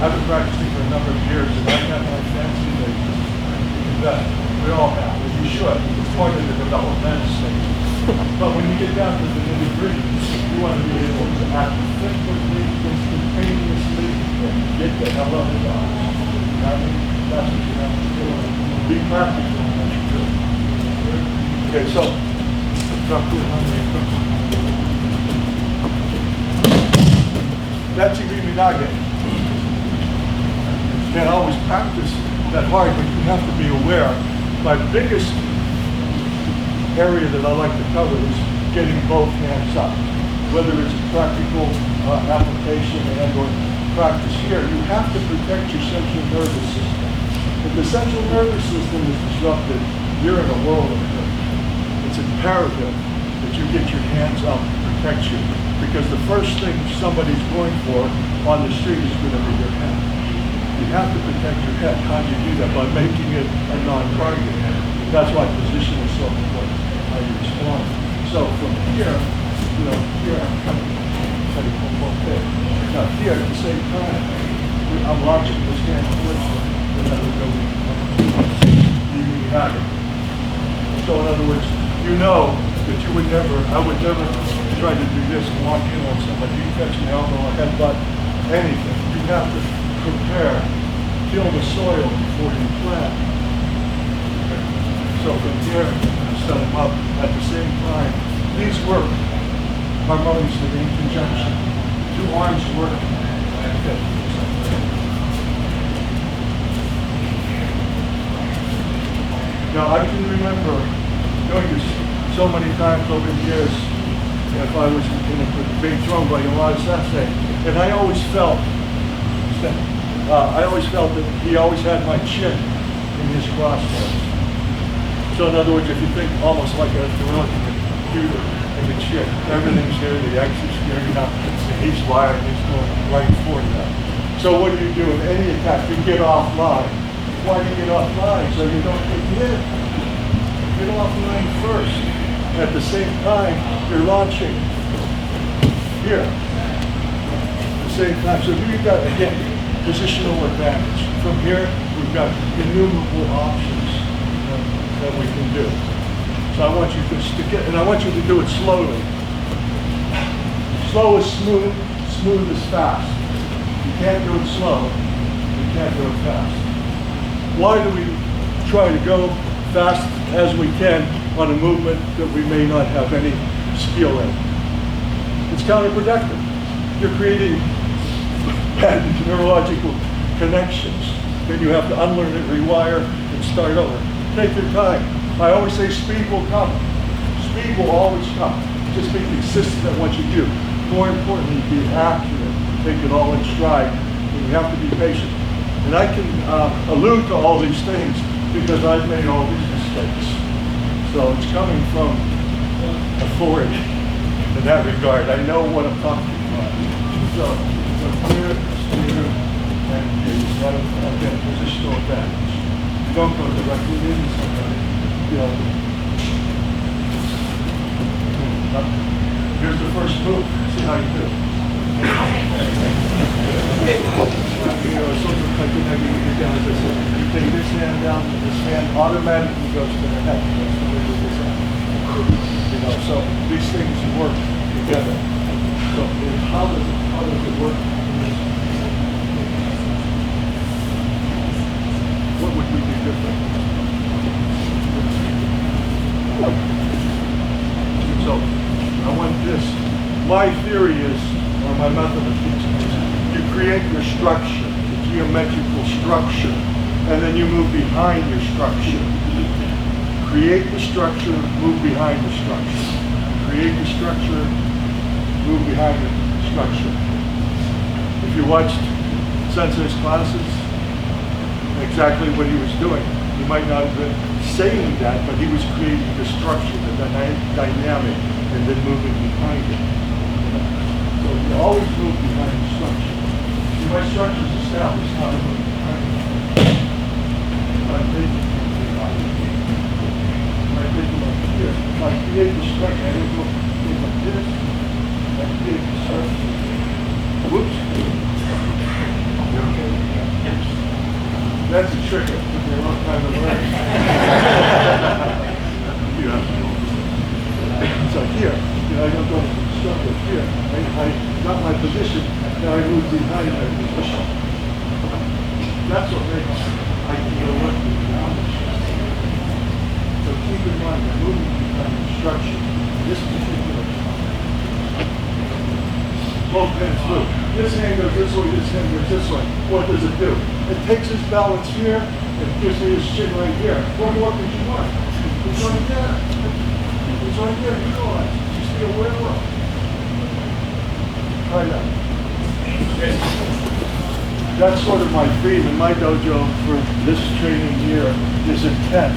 I've been practicing for a number of years, and I got my fancy days. You bet. We all have, and you should. It's part of the developmental stage. But when you get down to the nitty-gritty, you want to be able to act quickly, instantaneously, and get the hell out of the box. I mean, that's what you have to do. Be practical in what you do. Okay, so, that's Minage. You can't always practice that hard, but you have to be aware. My biggest area that I like to cover is getting both hands up. Whether it's a practical application and or practice here, you have to protect your central nervous system. If the central nervous system is disrupted, you're in a world of hurt. It's imperative that you get your hands up to protect you, because the first thing somebody's going for on the street is going to be your head. You have to protect your head. How do you do that? By making it a non-target. That's why position is so important, how you respond. So from here, you know, here I'm coming, now here at the same time, I'm launching this hand towards you, and then we go, you have it. So in other words, you know that you would never, I would never try to do this and walk in on somebody. You catch an elbow or headbutt, anything. You have to prepare, till the soil before you plant. Okay. So from here, set them up at the same time. These work harmoniously in conjunction. Two arms work. Okay. Now I can remember doing this so many times over the years. If I was in a big drum by a sensei, and I always felt that he always had my chin in his crossbones. So in other words, if you think almost like a gorilla computer in the chin, everything's here, the X is here, you know, and he's wired, he's going right for that. So what do? In any attack, you get offline. Why do you get offline? So you don't get hit. Get offline first. At the same time, you're launching here. At the same time. So you've got, again, positional advantage. From here, we've got innumerable options that we can do. So I want you to stick it, and I want you to do it slowly. Slow is smooth, smooth is fast. You can't do it slow, you can't do it fast. Why do we try to go fast as we can on a movement that we may not have any skill in? It's counterproductive. You're creating bad neurological connections. Then you have to unlearn it, rewire, and start over. Take your time. I always say speed will come. Speed will always come. Just be consistent at what you do. More importantly, be accurate. Take it all in stride. And you have to be patient. And I can allude to all these things because I've made all these mistakes. So it's coming from authority in that regard. I know what I'm talking about. So here, and you got to get a positional advantage. You don't go directly into somebody. You know, here's the first move. See how you do. You know, sort of like whenever you get down, as I said, you take this hand down, this hand automatically goes to the head. That's the way with this hand. You know, so these things work together. So how does it work? What would we do different? So I want this. My theory is, or my method of teaching is, you create your structure, the geometrical structure, and then you move behind your structure. Create the structure, move behind the structure. Create the structure, move behind the structure. If you watched Sensei's classes, exactly what he was doing. He might not have been saying that, but he was creating the structure, the dynamic, and then moving behind it. So you always move behind the structure. See, my structure is established, how to move behind it. If I take it like here, if I create the structure, I don't go like this, I create the structure. Whoops. You okay? That's a trick. It took me a long time to learn. So here, I don't go struggle here. I got my position, now I move behind my position. That's what makes Aikido work with the knowledge. So keep in mind, the movement behind instruction. This particular both hands move. This hand goes this way, this hand goes this way. What does it do? It takes his balance here, and gives me his chin right here. What more could you want? It's right there. It's right there, you realize. Just be aware of it. Try that. That's sort of my theme in my dojo for this training here is intent.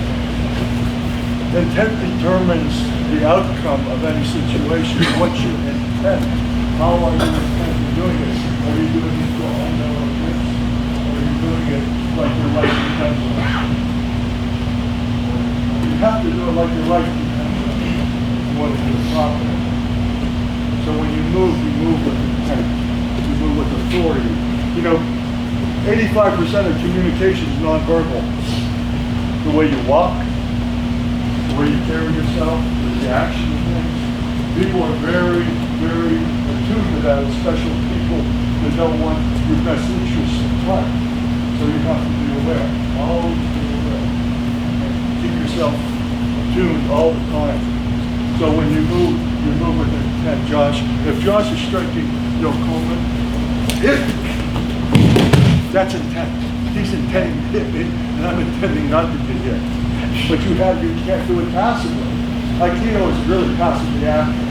Intent determines the outcome of any situation. What's your intent? How are you intent in doing it? Are you doing it for unknown risk? Or are you doing it like your life depends on it? You have to do it like your life depends on it. You want to do it properly. So when you move with intent. You move with authority. 85% of communication is nonverbal. The way you walk, the way you carry yourself, the reaction to things. People are very, very attuned to that, especially people that don't want your best interests at heart. So you have to be aware, always be aware. Keep yourself attuned all the time. So when you move with intent. Josh, if Josh is striking Coleman, that's intent. He's intending to hit me, and I'm intending not to be hit. But you can't do it passively. Aikido is really passively active.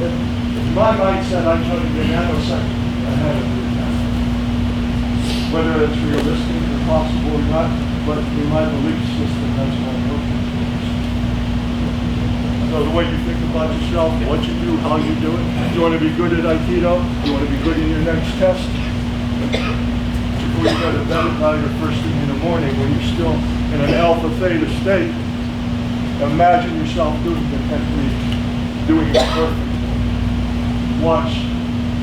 In my mindset, I'm trying to be a nanosecond ahead of the attack. Whether it's realistic or possible or not, but in my belief system, that's what I'm working towards. So the way you think about yourself, what you do, how you do it. You want to be good at Aikido? You want to be good in your next test? Before you go to bed at night or first thing in the morning, when you're still in an alpha theta state, imagine yourself doing the technique, doing it perfectly. Watch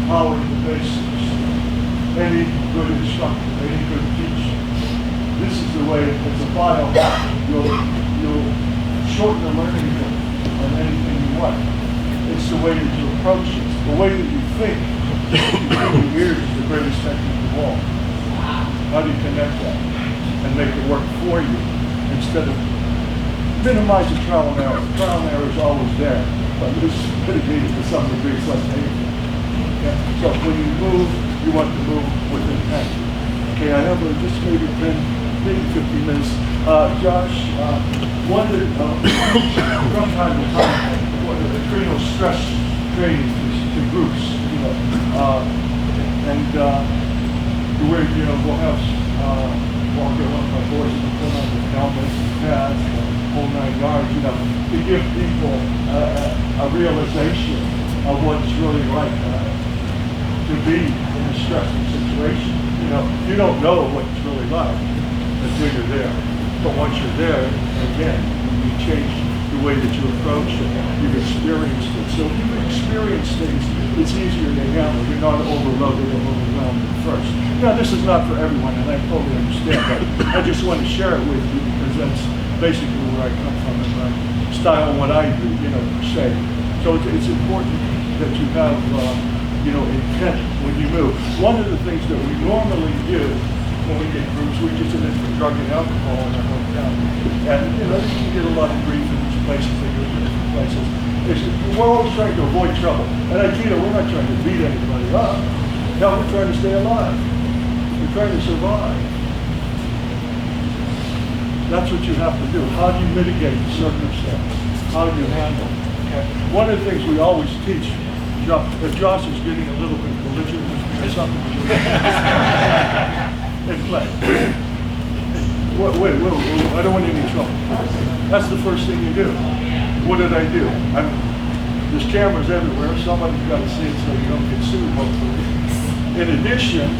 power the basics. Any good instructor, any good teacher. This is the way, it's a biohack. You'll shorten the learning curve on anything you want. It's the way that you approach it. The way that you think. Years is the greatest technique of all. How do you connect that and make it work for you instead of minimize the trial and error? The trial and error is always there, but this is mitigated to some degree, it's less painful. Okay? So when you move, you want to move with intent. Okay, I have just maybe 15 minutes. Josh, from time to time, one of the cranial stress training to groups, where we'll have walk around my boys and put on the helmets and pads, the whole 9 yards, to give people a realization of what it's really like to be in a stressful situation. You don't know what it's really like until you're there. But once you're there, again, you change the way that you approach it. You've experienced it. So if you've experienced things, it's easier to handle. You're not overloaded or overwhelmed at first. Now, this is not for everyone, and I totally understand, but I just want to share it with you because that's basically where I come from in my style and what I do, per se. So it's important that you have, intent when you move. One of the things that we normally do when we get groups, we just in it for drug and alcohol in our hometown. And, you can get a lot of grief in these places, they go to different places. We're always trying to avoid trouble. And Aikido, we're not trying to beat anybody up. No, we're trying to stay alive. We're trying to survive. That's what you have to do. How do you mitigate the circumstance? How do you handle it? Okay? One of the things we always teach, if Josh is getting a little bit belligerent with me or something, in play. Wait, I don't want any trouble. That's the first thing you do. What did I do? There's cameras everywhere. Somebody's got to see it so you don't get sued, hopefully. In addition,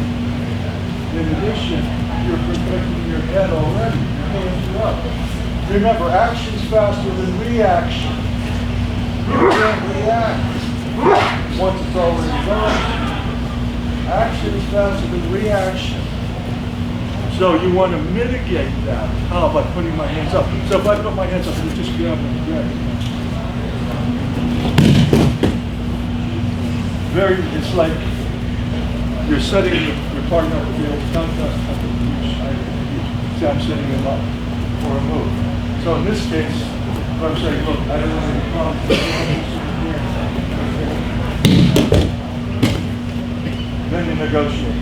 you're protecting your head already. Your hands are up. Remember, action's faster than reaction. You can't react once it's already done. Action is faster than reaction. So you want to mitigate that. How? By putting my hands up. So if I put my hands up, you just grab them and grab it. It's like you're setting your partner up to be able to contrast see, I'm setting them up for a move. So in this case, if I'm saying, look, I don't want any problems. Then you negotiate.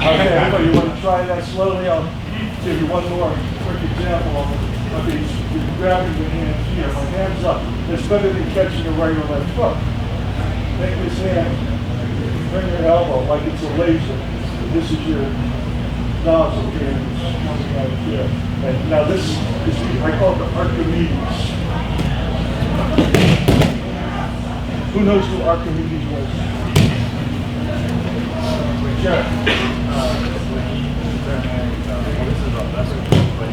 Okay, everybody, you want to try that slowly? I'll give you one more quick example of these. You're grabbing the hands here, my hand's up. It's better than catching the right or left foot. Take this hand, bring your elbow like it's a laser. This is your nozzle here, and it's coming out here. And now this is, I call it the Archimedes. Who knows who Archimedes was? Sure.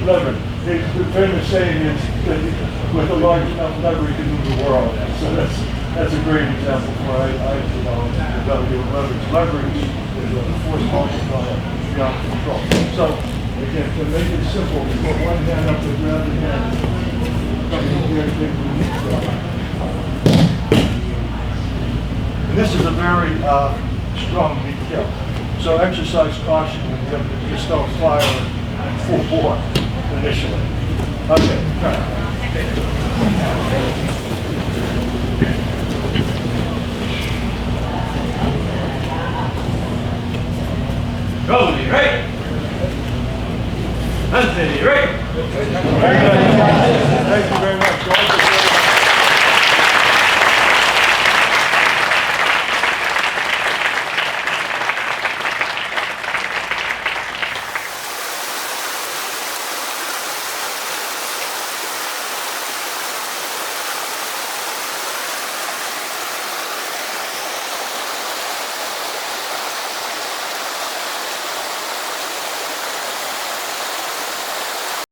Lever. The famous saying is that with a large enough lever you can move the world. So that's a great example for I developed leverage. Leverage is a force multiplier beyond control. So again, to make it simple, you put one hand up to grab the hand, coming here and taking the knee down. And this is a very strong knee kill. So exercise caution when you have to just don't fire full bore initially. Okay, Go, right? Anthony, right? Thank you very much.